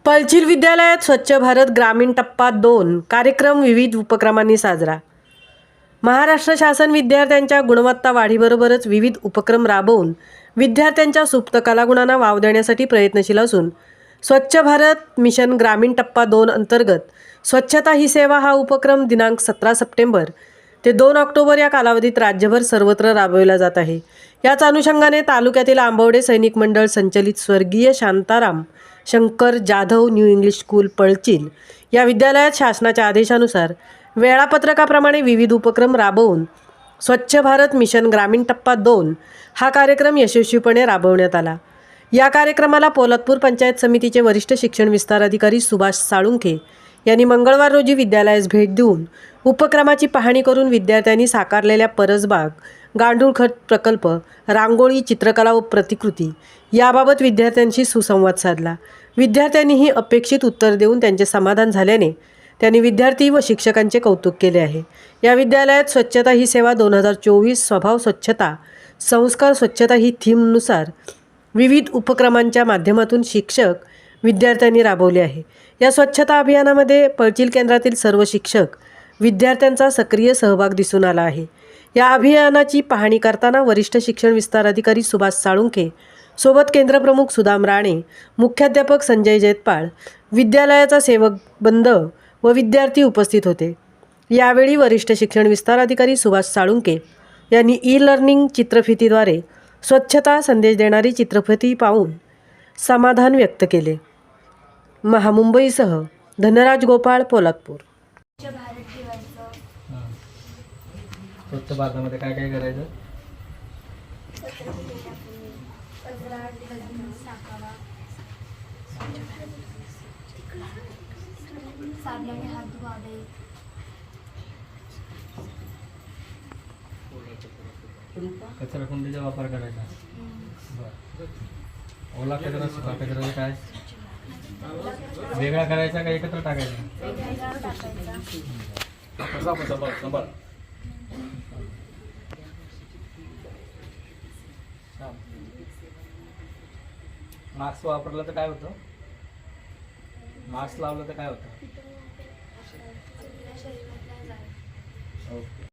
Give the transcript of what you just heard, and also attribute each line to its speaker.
Speaker 1: पळचील विद्यालयात स्वच्छ भारत ग्रामीण टप्पा 2 कार्यक्रम विविध उपक्रमांनी साजरा। महाराष्ट्र शासन विद्यार्थ्यांच्या गुणवत्ता वाढीबरोबरच विविध उपक्रम राबवून विद्यार्थ्यांच्या सुप्त कलागुणांना वाव देण्यासाठी प्रयत्नशील असून स्वच्छ भारत मिशन ग्रामीण टप्पा 2 अंतर्गत स्वच्छता ही सेवा हा उपक्रम दिनांक 17 सप्टेंबर ते 2 ऑक्टोबर या कालावधीत राज्यभर सर्वत्र राबविला जात आहे। याच अनुषंगाने तालुक्यातील आंबवडे सैनिक मंडळ संचलित स्वर्गीय Shantaram Shankar Jadhav new English school Palchil या विद्यालयात शासनाच्या आदेशानुसार वेळापत्रकाप्रमाणे विविध उपक्रम राबवून स्वच्छ भारत मिशन ग्रामीण टप्पा 2 हा कार्यक्रम यशस्वीपणे राबवण्यात आला। या कार्यक्रमाला पोलादपूर पंचायत समितीचे वरिष्ठ शिक्षण विस्तार अधिकारी सुभाष साळुंखे यांनी मंगळवार रोजी विद्यालयास भेट देऊन उपक्रमाची पाहणी करून विद्यार्थ्यांनी साकारलेल्या परसबाग, गांडूळ खत प्रकल्प, रांगोळी, चित्रकला व प्रतिकृती याबाबत विद्यार्थ्यांशी सुसंवाद साधला। विद्यार्थ्यांनीही अपेक्षित उत्तर देऊन त्यांचे समाधान झाल्याने त्यांनी विद्यार्थी व शिक्षकांचे कौतुक केले आहे। या विद्यालयात स्वच्छता ही सेवा 2024 स्वभाव स्वच्छता संस्कार स्वच्छता ही थीमनुसार विविध उपक्रमांच्या माध्यमातून शिक्षक विद्यार्थ्यांनी राबवले आहे। या स्वच्छता अभियानामध्ये पळचील केंद्रातील सर्व शिक्षक विद्यार्थ्यांचा सक्रिय सहभाग दिसून आला आहे। या अभियानाची पाहणी करताना वरिष्ठ शिक्षण विस्तार अधिकारी सुभाष साळुंखे सोबत केंद्रप्रमुख सुदाम राणे, मुख्याध्यापक संजय जैतपाळ, विद्यालयाचा सेवक बंद व विद्यार्थी उपस्थित होते। यावेळी वरिष्ठ शिक्षण विस्तार अधिकारी सुभाष साळुंखे यांनी ई-लर्निंग चित्रफितीद्वारे स्वच्छता संदेश देणारी चित्रफिती पाहून समाधान व्यक्त केले। महामुंबईसह धनराज गोपाळ, पोलादपूर।
Speaker 2: स्वच्छ भारतामध्ये काय काय करायचं?
Speaker 3: साबणाने हात धुवावे,
Speaker 2: कचरा कुंडीचा वापर करायचा। ओला कचरा सुका कचरा काय वेगळा करायचा का एकत्र टाकायचा? मास्क वापरला तर काय होतं? मास्क लावलं तर काय होतं?
Speaker 3: शरीरातल्या जाळी
Speaker 2: ओके।